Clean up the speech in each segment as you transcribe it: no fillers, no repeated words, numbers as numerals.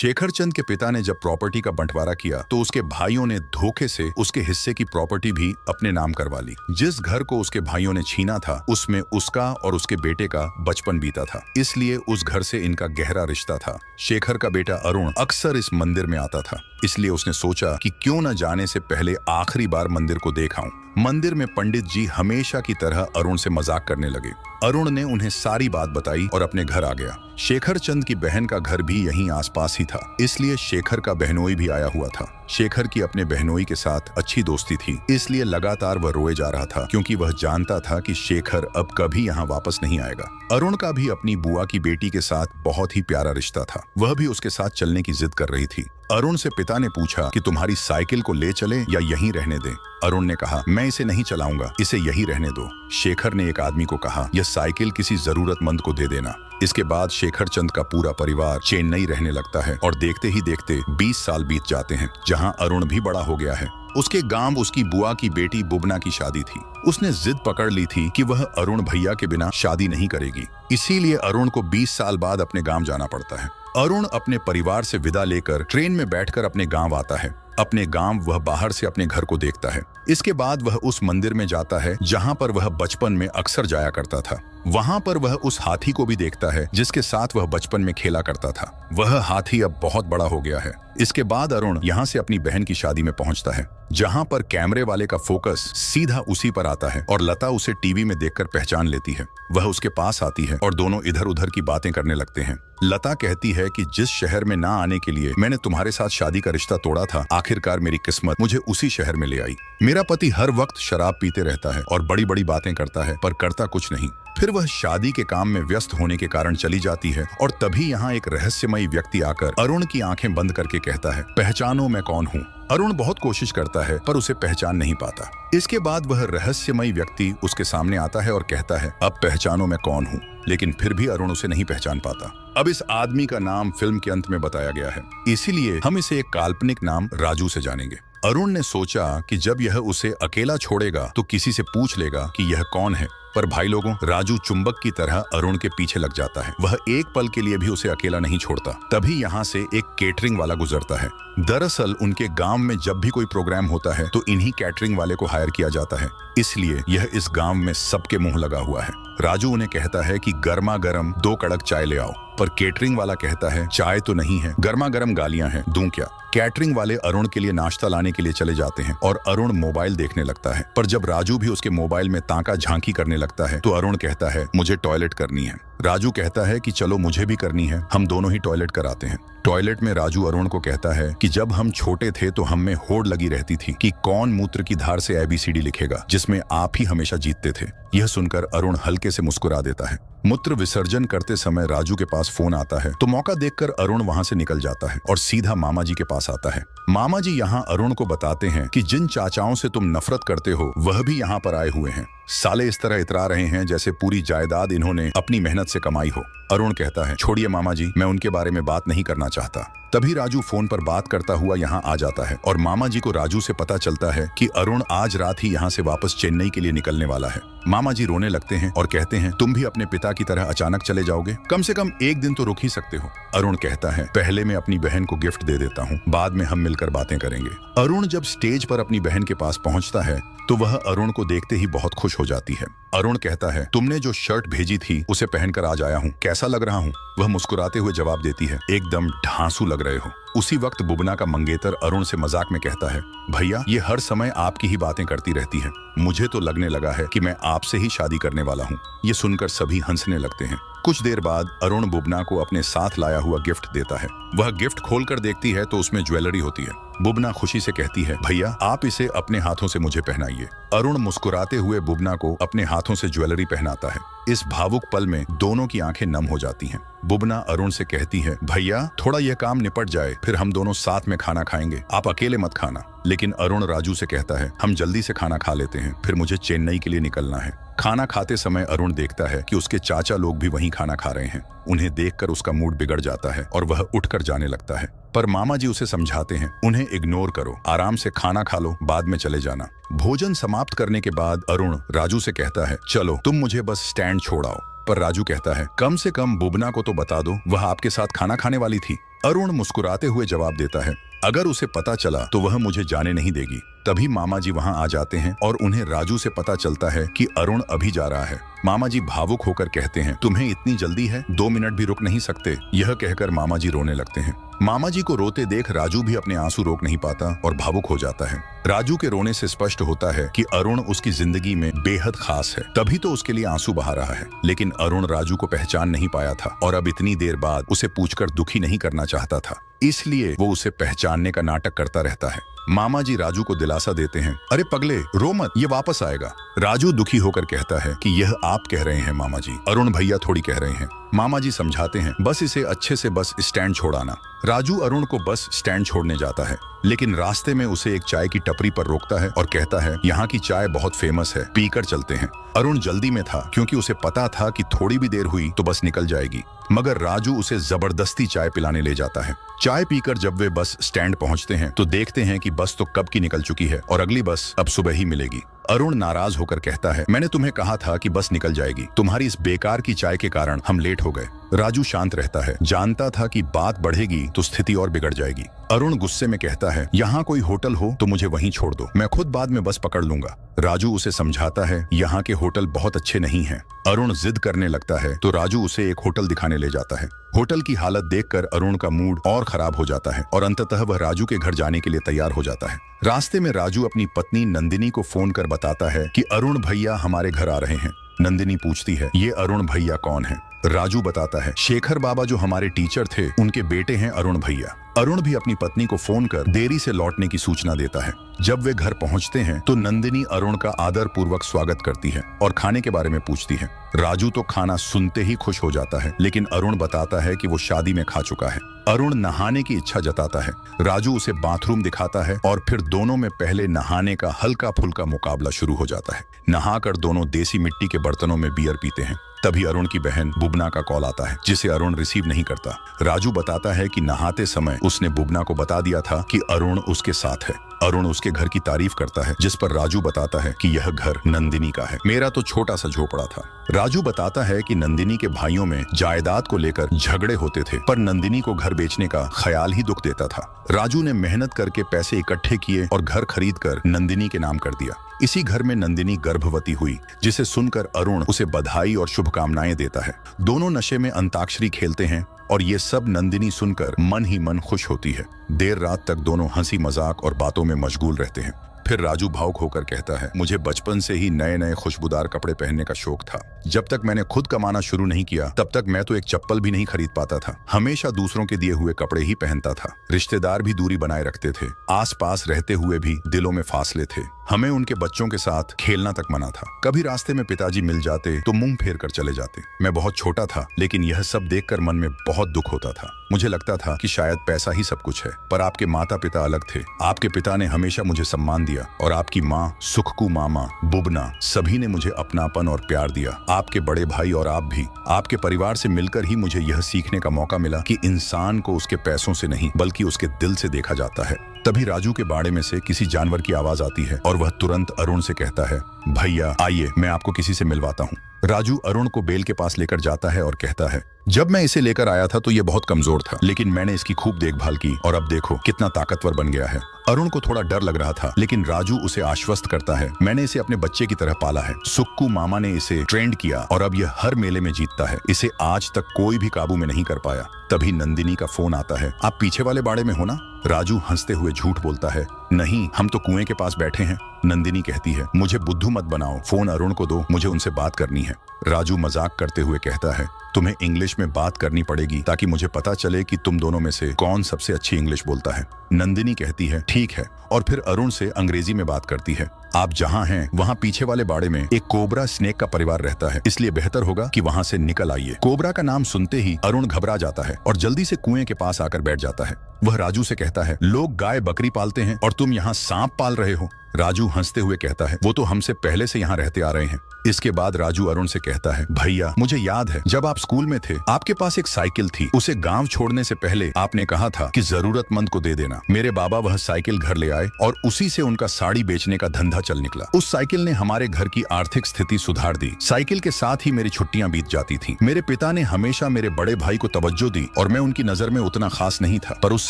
शेखर चंद के पिता ने जब प्रॉपर्टी का बंटवारा किया तो उसके भाइयों ने धोखे से उसके हिस्से की प्रॉपर्टी भी अपने नाम करवा ली। जिस घर को उसके भाइयों ने छीना था उसमें उसका और उसके बेटे का बचपन बीता था, इसलिए उस घर से इनका गहरा रिश्ता था। शेखर का बेटा अरुण अक्सर इस मंदिर में आता था, इसलिए उसने सोचा कि क्यों न जाने से पहले आखिरी बार मंदिर को देख आऊं। मंदिर में पंडित जी हमेशा की तरह अरुण से मजाक करने लगे। अरुण ने उन्हें सारी बात बताई और अपने घर आ गया। शेखर चंद की बहन का घर भी यहीं आसपास ही था, इसलिए शेखर का बहनोई भी आया हुआ था। शेखर की अपने बहनोई के साथ अच्छी दोस्ती थी, इसलिए लगातार वह रोए जा रहा था क्योंकि वह जानता था कि शेखर अब कभी यहाँ वापस नहीं आएगा। अरुण का भी अपनी बुआ की बेटी के साथ बहुत ही प्यारा रिश्ता था, वह भी उसके साथ चलने की जिद कर रही थी। अरुण से पिता ने पूछा कि तुम्हारी साइकिल को ले चले या यहीं रहने दें। अरुण ने कहा, मैं इसे नहीं चलाऊंगा, इसे यहीं रहने दो। शेखर ने एक आदमी को कहा, यह साइकिल किसी जरूरतमंद को दे देना। इसके बाद शेखर चंद का पूरा परिवार चेन्नई रहने लगता है और देखते ही देखते 20 साल बीत जाते हैं, जहां अरुण भी बड़ा हो गया है। उसके गांव उसकी बुआ की बेटी बुबना की शादी थी। उसने जिद पकड़ ली थी कि वह अरुण भैया के बिना शादी नहीं करेगी, इसीलिए अरुण को 20 साल बाद अपने गांव जाना पड़ता है। अरुण अपने परिवार से विदा लेकर ट्रेन में बैठकर अपने गांव आता है। अपने गांव वह बाहर से अपने घर को देखता है। इसके बाद वह उस मंदिर में जाता है जहां पर वह बचपन में अक्सर जाया करता था। वहां पर वह उस हाथी को भी देखता है जिसके साथ वह बचपन में खेला करता था। वह हाथी अब बहुत बड़ा हो गया है। इसके बाद अरुण यहाँ से अपनी बहन की शादी में पहुंचता है, जहां पर कैमरे वाले का फोकस सीधा उसी पर आता है और लता उसे टीवी में देखकर पहचान लेती है। वह उसके पास आती है और दोनों इधर उधर की बातें करने लगते हैं। लता कहती है कि जिस शहर में ना आने के लिए मैंने तुम्हारे साथ शादी का रिश्ता तोड़ा था, आखिरकार मेरी किस्मत मुझे उसी शहर में ले आई। मेरा पति हर वक्त शराब पीते रहता है और बड़ी बड़ी बातें करता है, पर करता कुछ नहीं। फिर वह शादी के काम में व्यस्त होने के कारण चली जाती है और तभी यहाँ एक रहस्यमयी व्यक्ति आकर अरुण की आंखें बंद करके कहता है, पहचानो मैं कौन हूँ। अरुण बहुत कोशिश करता है पर उसे पहचान नहीं पाता। इसके बाद वह रहस्यमयी व्यक्ति उसके सामने आता है और कहता है, अब पहचानो मैं कौन हूँ। लेकिन फिर भी अरुण उसे नहीं पहचान पाता। अब इस आदमी का नाम फिल्म के अंत में बताया गया है, इसीलिए हम इसे एक काल्पनिक नाम राजू से जानेंगे। अरुण ने सोचा कि जब यह उसे अकेला छोड़ेगा तो किसी से पूछ लेगा कि यह कौन है, पर भाई लोगों, राजू चुंबक की तरह अरुण के पीछे लग जाता है। वह एक पल के लिए भी उसे अकेला नहीं छोड़ता। तभी यहाँ से एक केटरिंग वाला गुजरता है। दरअसल उनके गांव में जब भी कोई प्रोग्राम होता है तो इन्हीं कैटरिंग वाले को हायर किया जाता है, इसलिए यह इस गांव में सबके मुंह लगा हुआ है। राजू उन्हें कहता है कि गर्मा गर्म 2 कड़क चाय ले आओ, पर केटरिंग वाला कहता है, चाय तो नहीं है, गर्मा गर्म गालियां हैं, दूं क्या। कैटरिंग वाले अरुण के लिए नाश्ता लाने के लिए चले जाते हैं और अरुण मोबाइल देखने लगता है, पर जब राजू भी उसके मोबाइल में ताका झांकी करने लगता है तो अरुण कहता है, मुझे टॉयलेट करनी है। राजू कहता है कि चलो मुझे भी करनी है, हम दोनों ही टॉयलेट कराते हैं। टॉयलेट में राजू अरुण को कहता है कि जब हम छोटे थे तो हम में होड़ लगी रहती थी कि कौन मूत्र की धार से ABCD लिखेगा, जिसमें आप ही हमेशा जीतते थे। यह सुनकर अरुण हल्के से मुस्कुरा देता है। मूत्र विसर्जन करते समय राजू के पास फोन आता है तो मौका देखकर अरुण वहां से निकल जाता है और सीधा मामा जी के पास आता है। मामा जी यहाँ अरुण को बताते हैं कि जिन चाचाओं से तुम नफरत करते हो वह भी यहाँ पर आए हुए हैं। साले इस तरह इतरा रहे हैं जैसे पूरी जायदाद इन्होंने अपनी मेहनत से कमाई हो। अरुण कहता है, छोड़िए मामा जी, मैं उनके बारे में बात नहीं करना चाहता। तभी राजू फोन पर बात करता हुआ यहाँ आ जाता है और मामा जी को राजू से पता चलता है कि अरुण आज रात ही यहाँ से वापस चेन्नई के लिए निकलने वाला है। मामा जी रोने लगते हैं और कहते हैं, तुम भी अपने पिता की तरह अचानक चले जाओगे, कम से कम एक दिन तो रुक ही सकते हो। अरुण कहता है, पहले मैं अपनी बहन को गिफ्ट दे देता हूँ, बाद में हम मिलकर बातें करेंगे। अरुण जब स्टेज पर अपनी बहन के पास पहुँचता है तो वह अरुण को देखते ही बहुत खुश हो जाती है। अरुण कहता है, तुमने जो शर्ट भेजी थी उसे पहनकर आज आया हूँ, कैसा लग रहा हूँ। वह मुस्कुराते हुए जवाब देती है, एकदम ढांसू लग रहे हो। उसी वक्त बुबना का मंगेतर अरुण से मजाक में कहता है, भैया ये हर समय आपकी ही बातें करती रहती है, मुझे तो लगने लगा है कि मैं आपसे ही शादी करने वाला हूँ। ये सुनकर सभी हंसने लगते हैं। कुछ देर बाद अरुण बुबना को अपने साथ लाया हुआ गिफ्ट देता है। वह गिफ्ट खोलकर देखती है तो उसमें ज्वेलरी होती है। बुबना खुशी से कहती है, भैया आप इसे अपने हाथों से मुझे पहनाइए। अरुण मुस्कुराते हुए बुबना को अपने हाथों से ज्वेलरी पहनाता है। इस भावुक पल में दोनों की आंखें नम हो जाती हैं। बुबना अरुण से कहती है, भैया थोड़ा यह काम निपट जाए फिर हम दोनों साथ में खाना खाएंगे, आप अकेले मत खाना। लेकिन अरुण राजू से कहता है, हम जल्दी से खाना खा लेते हैं, फिर मुझे चेन्नई के लिए निकलना है। खाना खाते समय अरुण देखता है कि उसके चाचा लोग भी वहीं खाना खा रहे हैं। उन्हें देखकर उसका मूड बिगड़ जाता है और वह उठकर जाने लगता है, पर मामा जी उसे समझाते हैं, उन्हें इग्नोर करो, आराम से खाना खा लो, बाद में चले जाना। भोजन समाप्त करने के बाद अरुण राजू से कहता है, चलो तुम मुझे बस स्टैंड छोड़ आओ। पर राजू कहता है कम से कम बुबना को तो बता दो, वह आपके साथ खाना खाने वाली थी। अरुण मुस्कुराते हुए जवाब देता है अगर उसे पता चला तो वह मुझे जाने नहीं देगी। तभी मामा जी वहां आ जाते हैं और उन्हें राजू से पता चलता है कि अरुण अभी जा रहा है। मामा जी भावुक होकर कहते हैं तुम्हें इतनी जल्दी है, 2 मिनट भी रुक नहीं सकते? यह कहकर मामा जी रोने लगते हैं। मामा जी को रोते देख राजू भी अपने आंसू रोक नहीं पाता और भावुक हो जाता है। राजू के रोने से स्पष्ट होता है कि अरुण उसकी जिंदगी में बेहद खास है, तभी तो उसके लिए आंसू बहा रहा है। लेकिन अरुण राजू को पहचान नहीं पाया था और अब इतनी देर बाद उसे पूछकर दुखी नहीं करना चाहता था, इसलिए वो उसे पहचानने का नाटक करता रहता है। मामा जी राजू को दिलासा देते हैं अरे पगले रो मत, ये वापस आएगा। राजू दुखी होकर कहता है कि यह आप कह रहे हैं मामा जी, अरुण भैया थोड़ी कह रहे हैं। मामा जी समझाते हैं बस इसे अच्छे से बस स्टैंड छोड़ाना। राजू अरुण को बस स्टैंड छोड़ने जाता है, लेकिन रास्ते में उसे एक चाय की टपरी पर रोकता है और कहता है यहाँ की चाय बहुत फेमस है, पीकर चलते हैं। अरुण जल्दी में था क्योंकि उसे पता था कि थोड़ी भी देर हुई तो बस निकल जाएगी, मगर राजू उसे जबरदस्ती चाय पिलाने ले जाता है। चाय पीकर जब वे बस स्टैंड पहुंचते हैं तो देखते हैं कि बस तो कब की निकल चुकी है और अगली बस अब सुबह ही मिलेगी। अरुण नाराज होकर कहता है मैंने तुम्हें कहा था कि बस निकल जाएगी, तुम्हारी इस बेकार की चाय के कारण हम लेट हो गए। राजू शांत रहता है, जानता था कि बात बढ़ेगी तो स्थिति और बिगड़ जाएगी। अरुण गुस्से में कहता है यहाँ कोई होटल हो तो मुझे वहीं छोड़ दो, मैं खुद बाद में बस पकड़ लूंगा। राजू उसे समझाता है यहाँ के होटल बहुत अच्छे नहीं हैं। अरुण जिद करने लगता है तो राजू उसे एक होटल दिखाने ले जाता है। होटल की हालत देखकर अरुण का मूड और खराब हो जाता है और अंततः वह राजू के घर जाने के लिए तैयार हो जाता है। रास्ते में राजू अपनी पत्नी नंदिनी को फोन कर बताता है कि अरुण भैया हमारे घर आ रहे हैं। नंदिनी पूछती है ये अरुण भैया कौन है? राजू बताता है शेखर बाबा जो हमारे टीचर थे उनके बेटे हैं अरुण भैया। अरुण भी अपनी पत्नी को फोन कर देरी से लौटने की सूचना देता है। जब वे घर पहुंचते हैं तो नंदिनी अरुण का आदर पूर्वक स्वागत करती है और खाने के बारे में पूछती है। राजू तो खाना सुनते ही खुश हो जाता है, लेकिन अरुण बताता है कि वो शादी में खा चुका है। अरुण नहाने की इच्छा जताता है। राजू उसे बाथरूम दिखाता है और फिर दोनों में पहले नहाने का हल्का फुल्का मुकाबला शुरू हो जाता है। नहाकर दोनों देसी मिट्टी के बर्तनों में बियर पीते हैं। तभी अरुण की बहन बुबना का कॉल आता है, जिसे अरुण रिसीव नहीं करता। राजू बताता है कि नहाते समय उसने बुबना को बता दिया था कि अरुण उसके साथ है। अरुण उसके घर की तारीफ करता है, जिस पर राजू बताता है कि यह घर नंदिनी का है, मेरा तो छोटा सा झोपड़ा था। राजू बताता है कि नंदिनी के भाइयों में जायदाद को लेकर झगड़े होते थे, पर नंदिनी को घर बेचने का ख्याल ही दुख देता था। राजू ने मेहनत करके पैसे इकट्ठे किए और घर खरीद कर नंदिनी के नाम कर दिया। इसी घर में नंदिनी गर्भवती हुई, जिसे सुनकर अरुण उसे बधाई और शुभकामनाएं देता है। दोनों नशे में अंताक्षरी खेलते हैं और ये सब नंदिनी सुनकर मन ही मन खुश होती है। देर रात तक दोनों हंसी मजाक और बातों में मशगूल रहते हैं। फिर राजू भावुक होकर कहता है मुझे बचपन से ही नए नए खुशबूदार कपड़े पहनने का शौक था। जब तक मैंने खुद कमाना शुरू नहीं किया तब तक मैं तो एक चप्पल भी नहीं खरीद पाता था, हमेशा दूसरों के दिए हुए कपड़े ही पहनता था। रिश्तेदार भी दूरी बनाए रखते थे, आसपास रहते हुए भी दिलों में फासले थे। हमें उनके बच्चों के साथ खेलना तक मना था। कभी रास्ते में पिताजी मिल जाते तो मुंह फेर कर चले जाते। मैं बहुत छोटा था, लेकिन यह सब देखकर मन में बहुत दुख होता था। मुझे लगता था कि शायद पैसा ही सब कुछ है, पर आपके माता पिता अलग थे। आपके पिता ने हमेशा मुझे सम्मान दिया और आपकी माँ, सुखकू मामा, बुबना, सभी ने मुझे अपनापन और प्यार दिया। आपके बड़े भाई और आप भी। आपके परिवार से मिलकर ही मुझे यह सीखने का मौका मिला कि इंसान को उसके पैसों से नहीं बल्कि उसके दिल से देखा जाता है। तभी राजू के बाड़े में से किसी जानवर की आवाज आती है और वह तुरंत अरुण से कहता है भैया आइए, मैं आपको किसी से मिलवाता हूँ। राजू अरुण को बेल के पास लेकर जाता है और कहता है जब मैं इसे लेकर आया था तो ये बहुत कमजोर था, लेकिन मैंने इसकी खूब देखभाल की और अब देखो कितना ताकतवर बन गया है। अरुण को थोड़ा डर लग रहा था, लेकिन राजू उसे आश्वस्त करता है मैंने इसे अपने बच्चे की तरह पाला है। सुक्कू मामा ने इसे ट्रेंड किया और अब यह हर मेले में जीतता है। इसे आज तक कोई भी काबू में नहीं कर पाया। तभी नंदिनी का फोन आता है, आप पीछे वाले बाड़े में हो ना? राजू हंसते हुए झूठ बोलता है, नहीं, हम तो कुएं के पास बैठे हैं। नंदिनी कहती है मुझे बुद्धू मत बनाओ, फोन अरुण को दो, मुझे उनसे बात करनी है। राजू मजाक करते हुए कहता है तुम्हें इंग्लिश में बात करनी पड़ेगी ताकि मुझे पता चले कि तुम दोनों में से कौन सबसे अच्छी इंग्लिश बोलता है। नंदिनी कहती है ठीक है, और फिर अरुण से अंग्रेजी में बात करती है। आप जहाँ हैं वहाँ पीछे वाले बाड़े में एक कोबरा स्नेक का परिवार रहता है, इसलिए बेहतर होगा कि वहाँ से निकल आइए। कोबरा का नाम सुनते ही अरुण घबरा जाता है और जल्दी से कुएं के पास आकर बैठ जाता है। वह राजू से कहता है लोग गाय बकरी पालते हैं और तुम यहाँ सांप पाल रहे हो। राजू हंसते हुए कहता है, वो तो हमसे पहले से यहाँ रहते आ रहे हैं। इसके बाद राजू अरुण से कहता है, भैया मुझे याद है जब आप स्कूल में थे आपके पास एक साइकिल थी, उसे गांव छोड़ने से पहले आपने कहा था कि जरूरतमंद को दे देना। मेरे बाबा वह साइकिल घर ले आए और उसी से उनका साड़ी बेचने का धंधा चल निकला। उस साइकिल ने हमारे घर की आर्थिक स्थिति सुधार दी। साइकिल के साथ ही मेरी छुट्टियां बीत जाती थी। मेरे पिता ने हमेशा मेरे बड़े भाई को तवज्जो दी और मैं उनकी नजर में उतना खास नहीं था, पर उस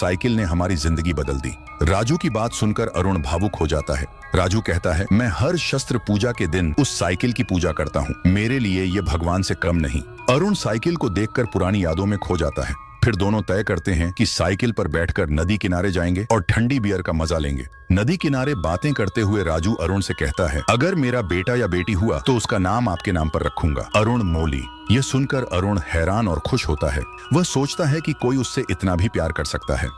साइकिल ने हमारी जिंदगी बदल दी। राजू की बात सुनकर अरुण भावुक हो जाता है। राजू कहता है, मैं हर शस्त्र पूजा के दिन उस साइकिल की पूजा करता हूँ, मेरे लिए ये भगवान से कम नहीं। अरुण साइकिल को देखकर पुरानी यादों में खो जाता है। फिर दोनों तय करते हैं कि साइकिल पर बैठकर नदी किनारे जाएंगे और ठंडी बियर का मजा लेंगे। नदी किनारे बातें करते हुए राजू अरुण से कहता है, अगर मेरा बेटा या बेटी हुआ तो उसका नाम आपके नाम पर रखूंगा, अरुण मोली। ये सुनकर अरुण हैरान और खुश होता है। वह सोचता है कि कोई उससे इतना भी प्यार कर सकता है।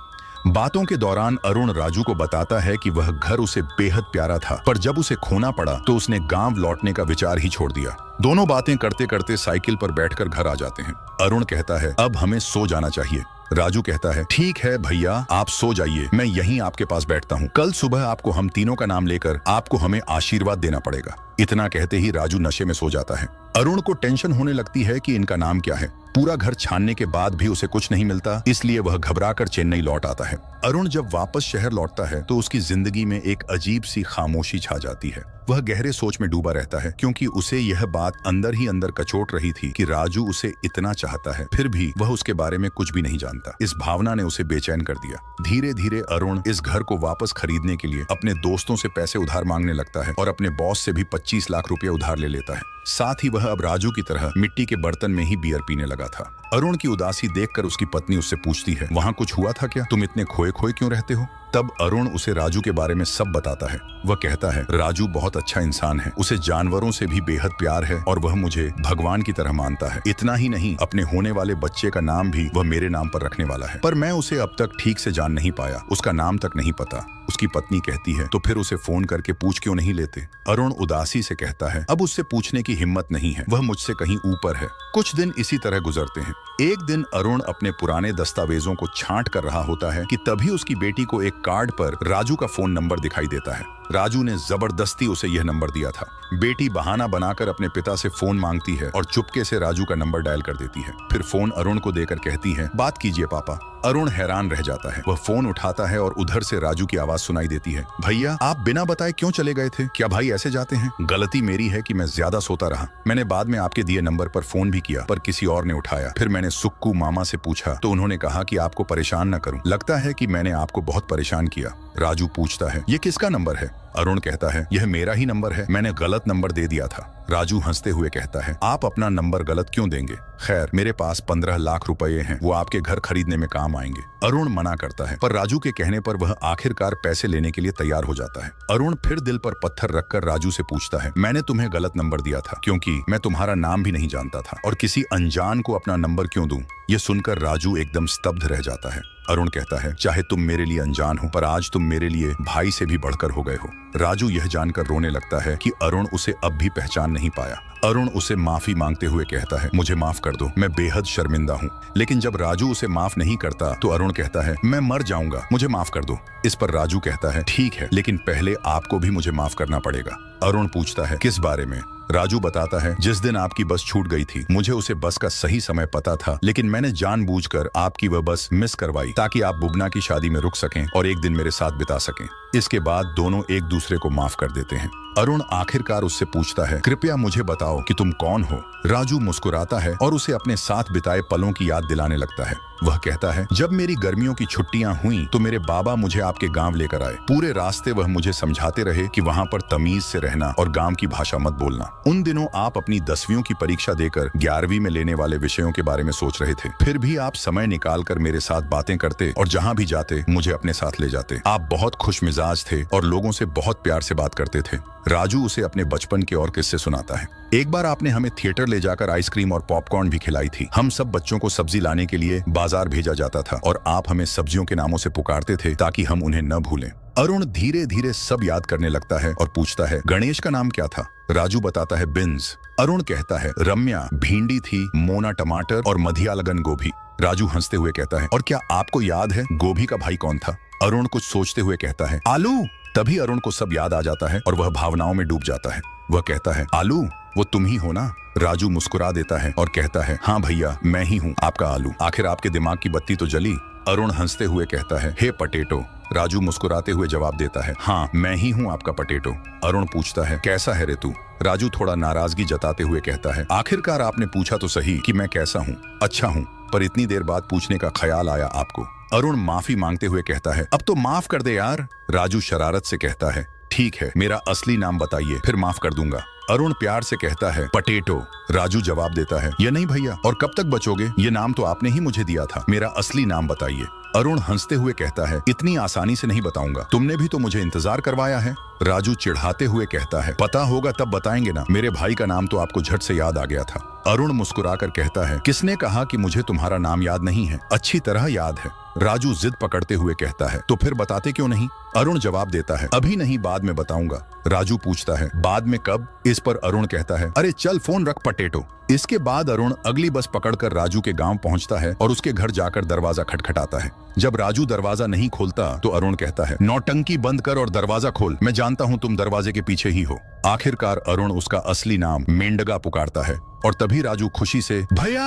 बातों के दौरान अरुण राजू को बताता है कि वह घर उसे बेहद प्यारा था, पर जब उसे खोना पड़ा तो उसने गांव लौटने का विचार ही छोड़ दिया। दोनों बातें करते करते साइकिल पर बैठकर घर आ जाते हैं। अरुण कहता है, अब हमें सो जाना चाहिए। राजू कहता है, ठीक है भैया, आप सो जाइए, मैं यहीं आपके पास बैठता हूँ। कल सुबह आपको हम तीनों का नाम लेकर आपको हमें आशीर्वाद देना पड़ेगा। इतना कहते ही राजू नशे में सो जाता है। अरुण को टेंशन होने लगती है कि इनका नाम क्या है। पूरा घर छानने के बाद भी उसे कुछ नहीं मिलता, इसलिए वह घबराकर चेन्नई लौट आता है। अरुण जब वापस शहर लौटता है तो उसकी जिंदगी में एक अजीब सी खामोशी छा जाती है। वह गहरे सोच में डूबा रहता है, क्योंकि उसे यह बात अंदर ही अंदर कचोट रही थी कि राजू उसे इतना चाहता है, फिर भी वह उसके बारे में कुछ भी नहीं जानता। इस भावना ने उसे बेचैन कर दिया। धीरे धीरे अरुण इस घर को वापस खरीदने के लिए अपने दोस्तों से पैसे उधार मांगने लगता है और अपने बॉस से भी 25 लाख रुपए उधार ले लेता है। साथ ही वह अब राजू की तरह मिट्टी के बर्तन में ही बियर पीने लगा था। अरुण की उदासी देखकर उसकी पत्नी उससे पूछती है, वहाँ कुछ हुआ था क्या? तुम इतने खोए खोए क्यों रहते हो? तब अरुण उसे राजू के बारे में सब बताता है। वह कहता है, राजू बहुत अच्छा इंसान है, उसे जानवरों से भी बेहद प्यार है और वह मुझे भगवान की तरह मानता है। इतना ही नहीं, अपने होने वाले बच्चे का नाम भी वह मेरे नाम पर रखने वाला है, पर मैं उसे अब तक ठीक से जान नहीं पाया, उसका नाम तक नहीं पता। उसकी पत्नी कहती है, तो फिर उसे फोन करके पूछ क्यों नहीं लेते? अरुण उदासी से कहता है, अब उससे पूछने की हिम्मत नहीं है, वह मुझसे कहीं ऊपर है। कुछ दिन इसी तरह गुजरते हैं। एक दिन अरुण अपने पुराने दस्तावेजों को छांट कर रहा होता है कि तभी उसकी बेटी को एक कार्ड पर राजू का फोन नंबर दिखाई देता है। राजू ने जबरदस्ती उसे यह नंबर दिया था। बेटी बहाना बनाकर अपने पिता से फोन मांगती है और चुपके से राजू का नंबर डायल कर देती है। फिर फोन अरुण को देकर कहती है, बात कीजिए पापा। अरुण हैरान रह जाता है। वह फोन उठाता है और उधर से राजू की आवाज सुनाई देती है, भैया आप बिना बताए क्यों चले गए थे? क्या भाई ऐसे जाते हैं? गलती मेरी है कि मैं ज्यादा सोता रहा। मैंने बाद में आपके दिए नंबर पर फोन भी किया, पर किसी और ने उठाया। फिर मैंने सुक्कू मामा से पूछा तो उन्होंने कहा कि आपको परेशान न करूं। लगता है कि मैंने आपको बहुत परेशान किया। राजू पूछता है, ये किसका नंबर है? अरुण कहता है, यह मेरा ही नंबर है, मैंने गलत नंबर दे दिया था। राजू हंसते हुए कहता है, आप अपना नंबर गलत क्यों देंगे? खैर, मेरे पास 15 लाख रुपए हैं, वो आपके घर खरीदने में काम आएंगे। अरुण मना करता है, पर राजू के कहने पर वह आखिरकार पैसे लेने के लिए तैयार हो जाता है। अरुण फिर दिल पर पत्थर रखकर राजू से पूछता है, मैंने तुम्हें गलत नंबर दिया था क्योंकि मैं तुम्हारा नाम भी नहीं जानता था, और किसी अनजान को अपना नंबर क्यों दूं? ये सुनकर राजू एकदम स्तब्ध रह जाता है। अरुण कहता है, चाहे तुम मेरे लिए अनजान हो, पर आज तुम मेरे लिए भाई से भी बढ़कर हो गए हो। राजू यह जानकर रोने लगता है कि अरुण उसे अब भी पहचान नहीं पाया। अरुण उसे माफी मांगते हुए कहता है, मुझे माफ कर दो, मैं बेहद शर्मिंदा हूँ। लेकिन जब राजू उसे माफ नहीं करता तो अरुण कहता है, मैं मर जाऊंगा, मुझे माफ कर दो। इस पर राजू कहता है, ठीक है, लेकिन पहले आपको भी मुझे माफ करना पड़ेगा। अरुण पूछता है, किस बारे में? राजू बताता है, जिस दिन आपकी बस छूट गई थी, मुझे उसे बस का सही समय पता था, लेकिन मैंने जानबूझकर आपकी वह बस मिस करवाई ताकि आप बुबना की शादी में रुक सकें और एक दिन मेरे साथ बिता सकें। इसके बाद दोनों एक दूसरे को माफ कर देते हैं। अरुण आखिरकार उससे पूछता है, कृपया मुझे बताओ कि तुम कौन हो? राजू मुस्कुराता है और उसे अपने साथ बिताए पलों की याद दिलाने लगता है। वह कहता है, जब मेरी गर्मियों की छुट्टियां हुई तो मेरे बाबा मुझे आपके गांव लेकर आए। पूरे रास्ते वह मुझे समझाते रहे कि वहां पर तमीज से रहना और गांव की भाषा मत बोलना। उन दिनों आप अपनी 10वीं की परीक्षा देकर 11वीं में लेने वाले विषयों के बारे में सोच रहे थे, फिर भी आप समय निकाल कर मेरे साथ बातें करते और जहाँ भी जाते मुझे अपने साथ ले जाते। आप बहुत खुश मिजाज थे और लोगों से बहुत प्यार से बात करते थे। राजू उसे अपने बचपन के और किस्से सुनाता है। एक बार आपने हमें थिएटर ले जाकर आइसक्रीम और पॉपकॉर्न भी खिलाई थी। हम सब बच्चों को सब्जी लाने के लिए बाजार भेजा जाता था और आप हमें सब्जियों के नामों से पुकारते थे ताकि हम उन्हें न भूलें। अरुण धीरे धीरे सब याद करने लगता है और पूछता है, गणेश का नाम क्या था? राजू बताता है, बिन्स। अरुण कहता है, रम्या भिंडी थी, मोना टमाटर और मधिया लगन गोभी। राजू हंसते हुए कहता है, और क्या आपको याद है गोभी का भाई कौन था? अरुण कुछ सोचते हुए कहता है, आलू। तभी अरुण को सब याद आ जाता है और वह भावनाओं में डूब जाता है। वह कहता है, आलू वो तुम ही हो ना? राजू मुस्कुरा देता है और कहता है, हाँ भैया मैं ही हूँ आपका आलू। आखिर आपके दिमाग की बत्ती तो जली। अरुण हंसते हुए कहता है, हे पटेटो। राजू मुस्कुराते हुए जवाब देता है, हाँ मैं ही हूँ आपका पटेटो। अरुण पूछता है, कैसा है रे तू? राजू थोड़ा नाराजगी जताते हुए कहता है, आखिरकार आपने पूछा तो सही कि मैं कैसा हूँ। अच्छा हूँ, पर इतनी देर बाद पूछने का ख्याल आया आपको। अरुण माफी मांगते हुए कहता है, अब तो माफ कर दे यार। राजू शरारत से कहता है, ठीक है मेरा असली नाम बताइए फिर माफ कर दूंगा। अरुण प्यार से कहता है, पटेटो। राजू जवाब देता है, ये नहीं भैया, और कब तक बचोगे? ये नाम तो आपने ही मुझे दिया था, मेरा असली नाम बताइए। अरुण हंसते हुए कहता है, इतनी आसानी से नहीं बताऊंगा, तुमने भी तो मुझे इंतजार करवाया है। राजू चिढ़ाते हुए कहता है, पता होगा तब बताएंगे ना, मेरे भाई का नाम तो आपको झट से याद आ गया था। अरुण मुस्कुराकर कहता है, किसने कहा कि मुझे तुम्हारा नाम याद नहीं है? अच्छी तरह याद है। राजू जिद पकड़ते हुए कहता है, तो फिर बताते क्यों नहीं? अरुण जवाब देता है, अभी नहीं बाद में बताऊंगा। राजू पूछता है, बाद में कब? इस पर अरुण कहता है, अरे चल फोन रख पटेटो। इसके बाद अरुण अगली बस पकड़कर राजू के गांव पहुंचता है और उसके घर जाकर दरवाजा खटखटाता है। जब राजू दरवाजा नहीं खोलता तो अरुण कहता है, नौटंकी बंद कर और दरवाजा खोल, मैं जानता हूं तुम दरवाजे के पीछे ही हो। आखिरकार अरुण उसका असली नाम मेंढगा पुकारता है और तभी राजू खुशी से भैया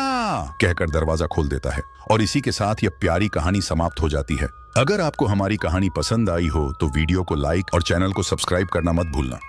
कहकर दरवाजा खोल देता है। और इसी के साथ यह प्यारी कहानी समाप्त हो जाती है। अगर आपको हमारी कहानी पसंद आई हो तो वीडियो को लाइक और चैनल को सब्सक्राइब करना मत भूलना।